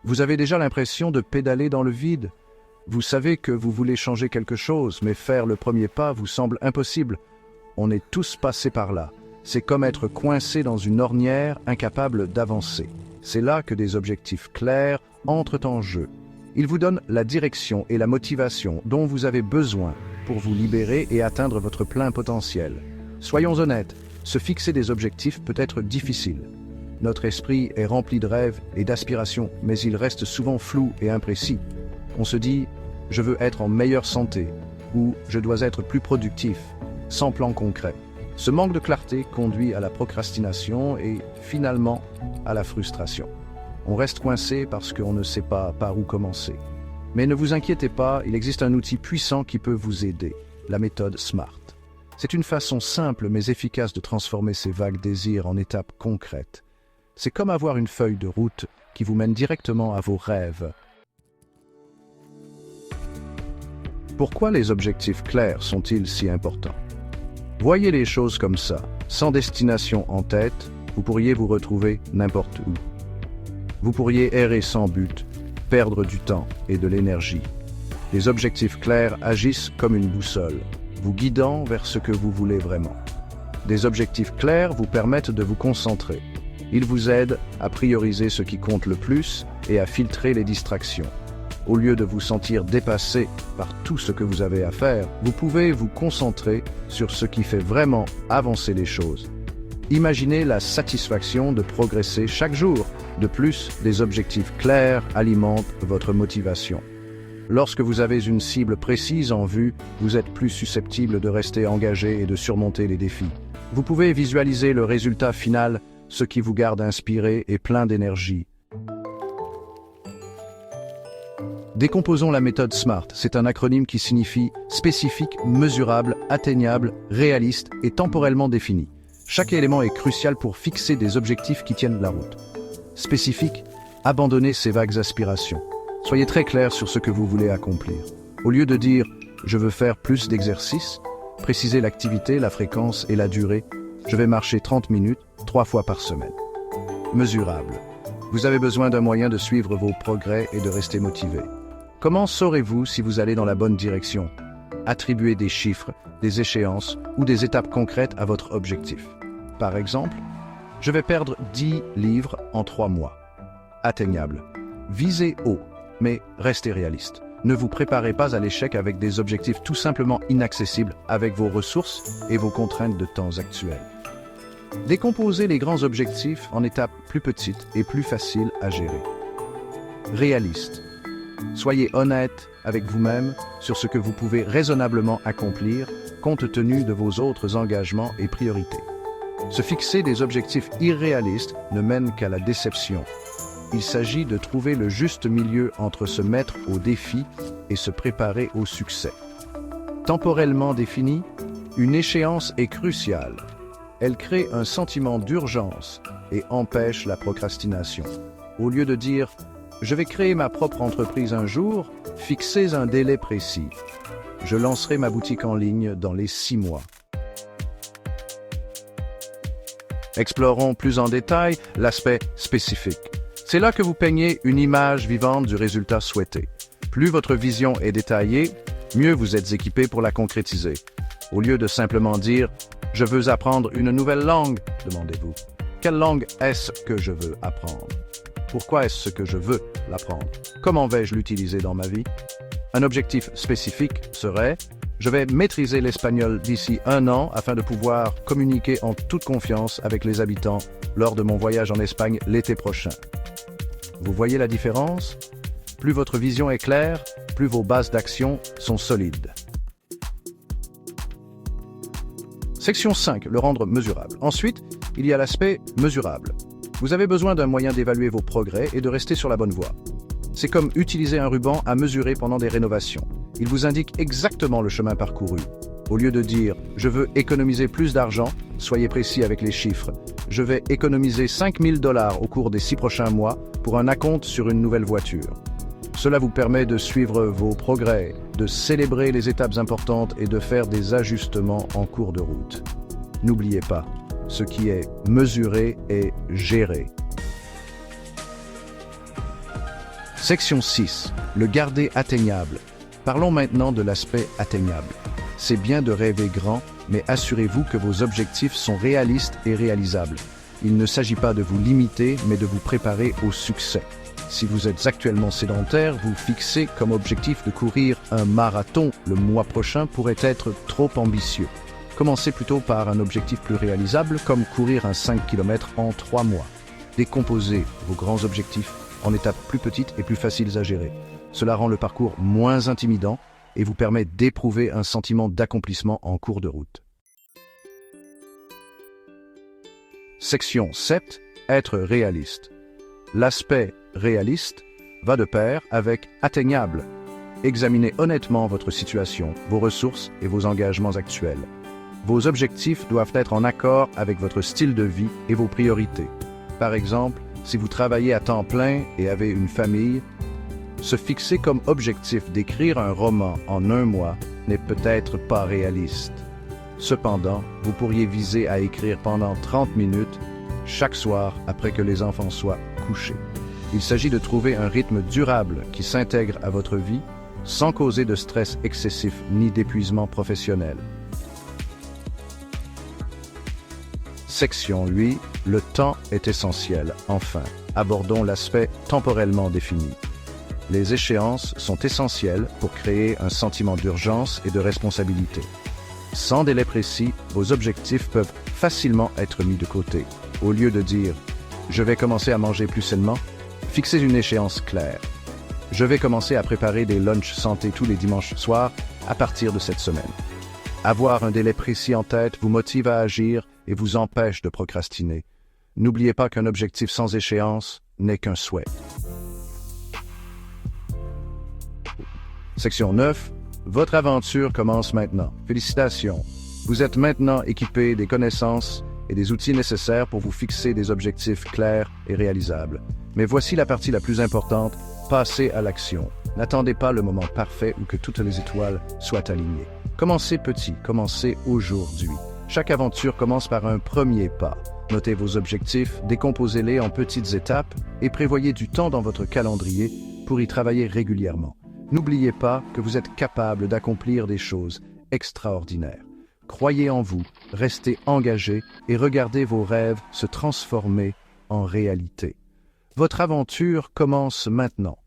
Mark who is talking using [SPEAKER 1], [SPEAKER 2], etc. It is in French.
[SPEAKER 1] Vous avez déjà l'impression de pédaler dans le vide. Vous savez que vous voulez changer quelque chose, mais faire le premier pas vous semble impossible. On est tous passés par là. C'est comme être coincé dans une ornière, incapable d'avancer. C'est là que des objectifs clairs entrent en jeu. Ils vous donnent la direction et la motivation dont vous avez besoin pour vous libérer et atteindre votre plein potentiel. Soyons honnêtes, se fixer des objectifs peut être difficile. Notre esprit est rempli de rêves et d'aspirations, mais il reste souvent flou et imprécis. On se dit « je veux être en meilleure santé » ou « je dois être plus productif », sans plan concret. Ce manque de clarté conduit à la procrastination et, finalement, à la frustration. On reste coincé parce qu'on ne sait pas par où commencer. Mais ne vous inquiétez pas, il existe un outil puissant qui peut vous aider, la méthode SMART. C'est une façon simple mais efficace de transformer ces vagues désirs en étapes concrètes. C'est comme avoir une feuille de route qui vous mène directement à vos rêves. Pourquoi les objectifs clairs sont-ils si importants? Voyez les choses comme ça. Sans destination en tête, vous pourriez vous retrouver n'importe où. Vous pourriez errer sans but, perdre du temps et de l'énergie. Les objectifs clairs agissent comme une boussole, vous guidant vers ce que vous voulez vraiment. Des objectifs clairs vous permettent de vous concentrer. Ils vous aident à prioriser ce qui compte le plus et à filtrer les distractions. Au lieu de vous sentir dépassé par tout ce que vous avez à faire, vous pouvez vous concentrer sur ce qui fait vraiment avancer les choses. Imaginez la satisfaction de progresser chaque jour. De plus, des objectifs clairs alimentent votre motivation. Lorsque vous avez une cible précise en vue, vous êtes plus susceptible de rester engagé et de surmonter les défis. Vous pouvez visualiser le résultat final, ce qui vous garde inspiré et plein d'énergie. Décomposons la méthode SMART. C'est un acronyme qui signifie spécifique, mesurable, atteignable, réaliste et temporellement défini. Chaque élément est crucial pour fixer des objectifs qui tiennent la route. Spécifique, abandonnez ces vagues aspirations. Soyez très clair sur ce que vous voulez accomplir. Au lieu de dire « je veux faire plus d'exercices », précisez l'activité, la fréquence et la durée. Je vais marcher 30 minutes, 3 fois par semaine. Mesurable. Vous avez besoin d'un moyen de suivre vos progrès et de rester motivé. Comment saurez-vous si vous allez dans la bonne direction? Attribuez des chiffres, des échéances ou des étapes concrètes à votre objectif. Par exemple, je vais perdre 10 livres en 3 mois. Atteignable. Visez haut, mais restez réaliste. Ne vous préparez pas à l'échec avec des objectifs tout simplement inaccessibles avec vos ressources et vos contraintes de temps actuelles. Décomposez les grands objectifs en étapes plus petites et plus faciles à gérer. Réaliste. Soyez honnête avec vous-même sur ce que vous pouvez raisonnablement accomplir compte tenu de vos autres engagements et priorités. Se fixer des objectifs irréalistes ne mène qu'à la déception. Il s'agit de trouver le juste milieu entre se mettre au défi et se préparer au succès. Temporellement définie, une échéance est cruciale. Elle crée un sentiment d'urgence et empêche la procrastination. Au lieu de dire « je vais créer ma propre entreprise un jour », fixez un délai précis. Je lancerai ma boutique en ligne dans les 6 mois. Explorons plus en détail l'aspect spécifique. C'est là que vous peignez une image vivante du résultat souhaité. Plus votre vision est détaillée, mieux vous êtes équipé pour la concrétiser. Au lieu de simplement dire « je veux apprendre une nouvelle langue », demandez-vous « quelle langue est-ce que je veux apprendre ? Pourquoi est-ce que je veux l'apprendre ? Comment vais-je l'utiliser dans ma vie ?» Un objectif spécifique serait « je vais maîtriser l'espagnol d'ici 1 an afin de pouvoir communiquer en toute confiance avec les habitants lors de mon voyage en Espagne l'été prochain. » Vous voyez la différence? Plus votre vision est claire, plus vos bases d'action sont solides. Section 5, le rendre mesurable. Ensuite, il y a l'aspect mesurable. Vous avez besoin d'un moyen d'évaluer vos progrès et de rester sur la bonne voie. C'est comme utiliser un ruban à mesurer pendant des rénovations. Il vous indique exactement le chemin parcouru. Au lieu de dire « je veux économiser plus d'argent », soyez précis avec les chiffres. « Je vais économiser 5 000 $ au cours des 6 prochains mois pour un acompte sur une nouvelle voiture ». Cela vous permet de suivre vos progrès, de célébrer les étapes importantes et de faire des ajustements en cours de route. N'oubliez pas, ce qui est mesuré est géré. Section 6. Le garder atteignable. Parlons maintenant de l'aspect atteignable. C'est bien de rêver grand, mais assurez-vous que vos objectifs sont réalistes et réalisables. Il ne s'agit pas de vous limiter, mais de vous préparer au succès. Si vous êtes actuellement sédentaire, vous fixez comme objectif de courir un marathon le mois prochain pourrait être trop ambitieux. Commencez plutôt par un objectif plus réalisable, comme courir un 5 km en 3 mois. Décomposez vos grands objectifs en étapes plus petites et plus faciles à gérer. Cela rend le parcours moins intimidant et vous permet d'éprouver un sentiment d'accomplissement en cours de route. Section 7. Être réaliste. L'aspect réaliste va de pair avec atteignable. Examinez honnêtement votre situation, vos ressources et vos engagements actuels. Vos objectifs doivent être en accord avec votre style de vie et vos priorités. Par exemple, si vous travaillez à temps plein et avez une famille, se fixer comme objectif d'écrire un roman en 1 mois n'est peut-être pas réaliste. Cependant, vous pourriez viser à écrire pendant 30 minutes chaque soir après que les enfants soient couchés. Il s'agit de trouver un rythme durable qui s'intègre à votre vie sans causer de stress excessif ni d'épuisement professionnel. Section 8. Le temps est essentiel. Enfin, abordons l'aspect temporellement défini. Les échéances sont essentielles pour créer un sentiment d'urgence et de responsabilité. Sans délai précis, vos objectifs peuvent facilement être mis de côté. Au lieu de dire « je vais commencer à manger plus sainement », fixez une échéance claire. Je vais commencer à préparer des lunchs santé tous les dimanches soirs à partir de cette semaine. Avoir un délai précis en tête vous motive à agir et vous empêche de procrastiner. N'oubliez pas qu'un objectif sans échéance n'est qu'un souhait. Section 9. Votre aventure commence maintenant. Félicitations! Vous êtes maintenant équipé des connaissances et des outils nécessaires pour vous fixer des objectifs clairs et réalisables. Mais voici la partie la plus importante, passez à l'action. N'attendez pas le moment parfait ou que toutes les étoiles soient alignées. Commencez petit, commencez aujourd'hui. Chaque aventure commence par un premier pas. Notez vos objectifs, décomposez-les en petites étapes et prévoyez du temps dans votre calendrier pour y travailler régulièrement. N'oubliez pas que vous êtes capable d'accomplir des choses extraordinaires. Croyez en vous, restez engagé et regardez vos rêves se transformer en réalité. Votre aventure commence maintenant.